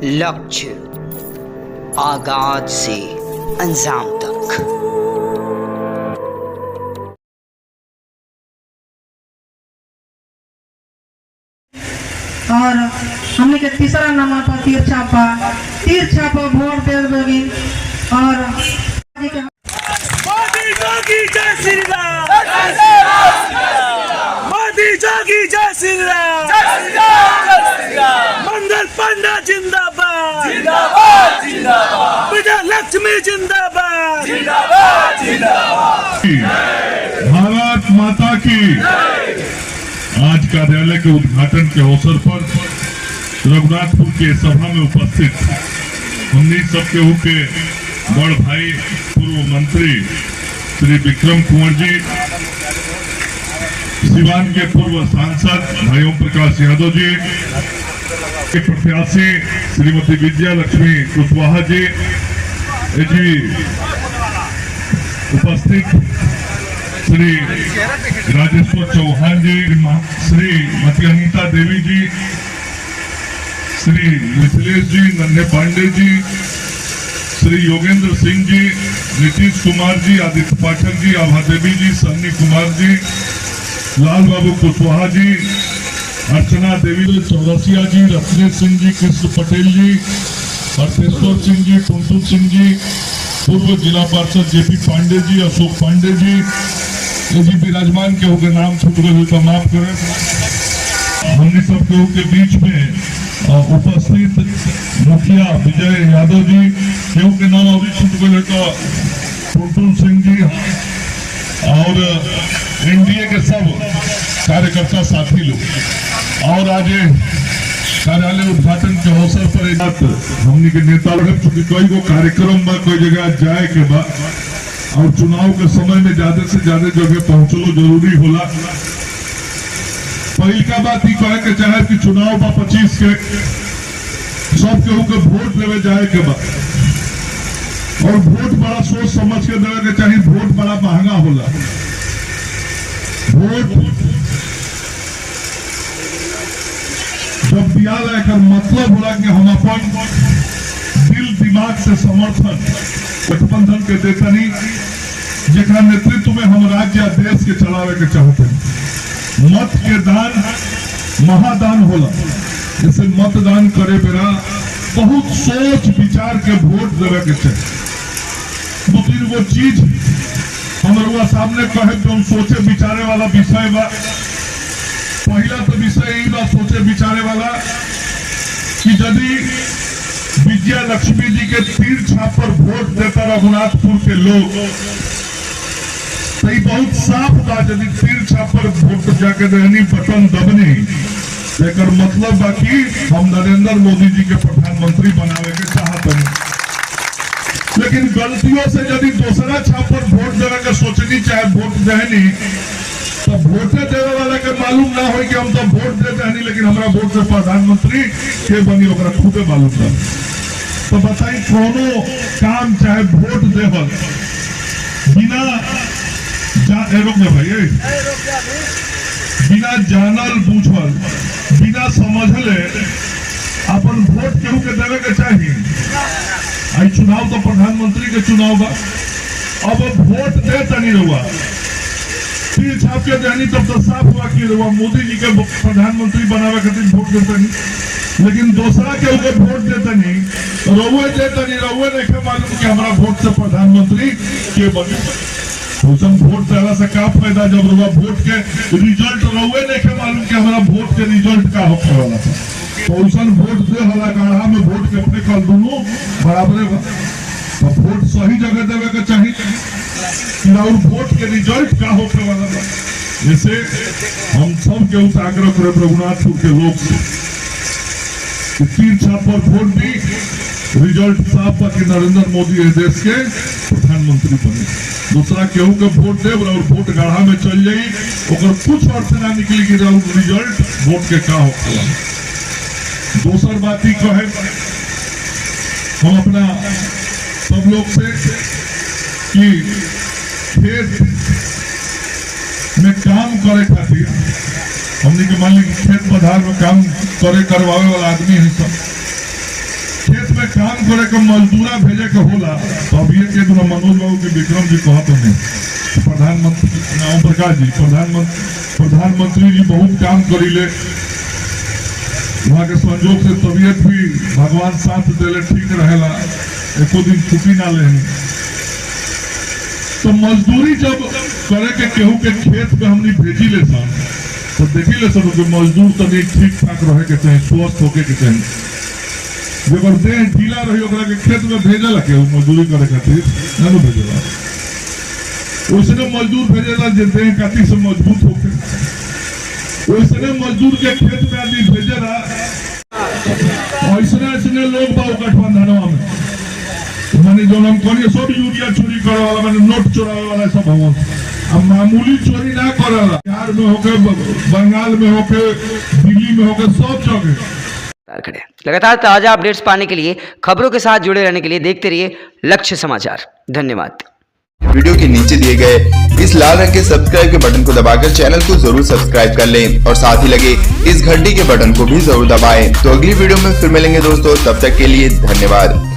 लक्ष्य आगाज से अंजाम तक। और हमने के तीसरा नंबर पर तीर छापा वोट दे देगी। और मोदी जोगी जय श्री राम, मोदी जोगी जय श्री राम, मंगल पांडा जिंदाबाद, विजय लक्ष्मी जिंदाबाद, भारत माता की। आज कार्यालय के उद्घाटन के अवसर पर रघुनाथपुर के सभा में उपस्थित हमने सबके के बड़ भाई पूर्व मंत्री श्री विक्रम कुंवर जी, सिवान के पूर्व सांसद भाई ओम प्रकाश यादव जी, के प्रत्याशी श्रीमती विजया लक्ष्मी कुशवाहा जी, उपस्थित श्री राजेश्वर चौहान जी, श्रीमती अनीता देवी जी, श्री मिथिलेश जी, नन्हे पांडे जी, श्री योगेंद्र सिंह जी, नीतीश कुमार जी, आदित्य पाठक जी, आभा देवी जी, सन्नी कुमार जी, लाल बाबू कुशवाहा जी, अर्चना देवी, चौरसिया जी, रत्नेश सिंह जी, कृष्ण पटेल जी, हरतेश्वर सिंह जी, टुनटुन सिंह जी, पूर्व जिला पार्षद जेपी पांडे जी, अशोक पांडे जी, ये जी विराजमान के होकर नाम छूट गए तो माफ करें। हमने सब के बीच में उपस्थित मुखिया विजय यादव जी, केहू के नाम अभी छूट गए तो टुनटुन सिंह जी, और एनडीए के सब कार्यकर्ता साथी लोग। और आज कार्यालय उद्घाटन के अवसर पर हमने के नेता लोग, चूंकि कई गो कार्यक्रम में कोई जगह जाए के बाद और चुनाव के समय में ज्यादा से ज्यादा जगह पहुंचलो जरूरी होला। पहली का बात ही कहे के चाहे कि चुनाव बा 25 के, सब केहू के वोट देवे जाए के बाद, और वोट बड़ा सोच समझ के देवे के चाहिए। वोट बड़ा महंगा होला। वोट जब दिया का मतलब होला कि हम अपन दिल दिमाग से समर्थन गठबंधन के देतनी, जेकरा नेतृत्व में हम राज्य देश के चलावे के चाहते हैं। मत के दान महादान होला। जैसे मतदान करे बेरा बहुत सोच विचार के वोट देवे के चाहिए। 2-3 गो चीज हमारे सामने कहे तो हम सोचे विचारे वाला विषय बा। पहला तो विषय यही बा सोचे विचारे वाला कि यदि विजया लक्ष्मी जी के तीर छाप पर वोट देता रघुनाथपुर के लोग, तो बहुत साफ बा। यदि तीर छाप पर वोट जाके रहनी बटन दबनी, एक मतलब बा कि हम नरेंद्र मोदी जी के प्रधानमंत्री बनावे के चाहते हैं। लेकिन गलतियों से यदि दूसरा छाप पर वोट देने का सोचनी चाहे वोट देनी, तो वोटे देने वाला के मालूम ना हो कि हम तो वोट देते हैं, लेकिन हमारा वोट से प्रधानमंत्री के बनी ओकरा खुदे मालूम ना। तो बताई कोनो काम चाहे वोट देवल बिना भाई बिना जानल बूझल बिना समझले अपन वोट केहू के देवे के चाहिए। आई चुनाव तो प्रधानमंत्री के चुनाव बा। अब वोट दे तनी रहुआ तीर छाप के देनी, तब तो साफ हुआ कि रहुआ मोदी जी के प्रधानमंत्री बनावे खातिर वोट देते नहीं। लेकिन दूसरा के ऊपर वोट देते नहीं, रहुए देते नहीं, रहुए नहीं मालूम कि हमारा वोट से प्रधानमंत्री के बने। वोट देने से क्या फायदा जब रहुआ वोट के रिजल्ट रहुए नहीं मालूम कि हमारा वोट के रिजल्ट का होने वाला था। तो वोट दे हला गाढ़ा में वोट के फेंकल दोनों बराबर। वोट सही जगह देवे के चाहिए और वोट के रिजल्ट का होने वाला था। जैसे हम सब के उस आग्रह करे रघुनाथपुर के लोग से तीर छाप पर वोट दी, रिजल्ट साफ कि नरेंद्र मोदी इस देश के प्रधानमंत्री बने। दूसरा केहू के वोट दे और वोट गाढ़ा में चल जाई, और कुछ अर्थ ना निकली कि रिजल्ट वोट के का होगा। दूसर बात ही कहे हम अपना सब लोग से कि खेत में काम करे खातिर हमने के मान ली खेत पधार में काम करे करवावे वाला आदमी है सब, में काम करे के मजदूरा भेजे के होला तो अब ये के दूना मनोज बाबू के विक्रम जी कहत नहीं प्रधानमंत्री ओम प्रकाश जी प्रधानमंत्री जी बहुत काम करीले, वहाँ के संजोग से तबीयत भी भगवान साथ देले ठीक रहेला, एको दिन छुट्टी ना ले। तो मजदूरी जब करे के केहू के खेत में हमनी भेजी ले सन तो देखी ले सन कि मजदूर तनी ठीक ठाक रहे के चाहिए, स्वस्थ होके के चाहिए। जब देह ढीला रही ओकरा के खेत में भेजेला केहू मजदूरी करे खातिर ना भेजेला, उसने मजदूर भेजेला जे देह काटी से मजबूत होके, उसने मजदूर के खेत में आदमी भेजेला। ऐसने लोग बा गठबंधनवा में माने जो हम करिए सब यूरिया चोरी करे वाला माने नोट चोरावे वाला सब भवन, अब मामूली चोरी ना करेला, बिहार में होके बंगाल में होके दिल्ली में होके सब जगह। लगातार ताजा अपडेट्स पाने के लिए, खबरों के साथ जुड़े रहने के लिए देखते रहिए लक्ष्य समाचार। धन्यवाद। वीडियो के नीचे दिए गए इस लाल रंग के सब्सक्राइब के बटन को दबाकर चैनल को जरूर सब्सक्राइब कर लें और साथ ही लगे इस घंटी के बटन को भी जरूर दबाएं। तो अगली वीडियो में फिर मिलेंगे दोस्तों, तब तक के लिए धन्यवाद।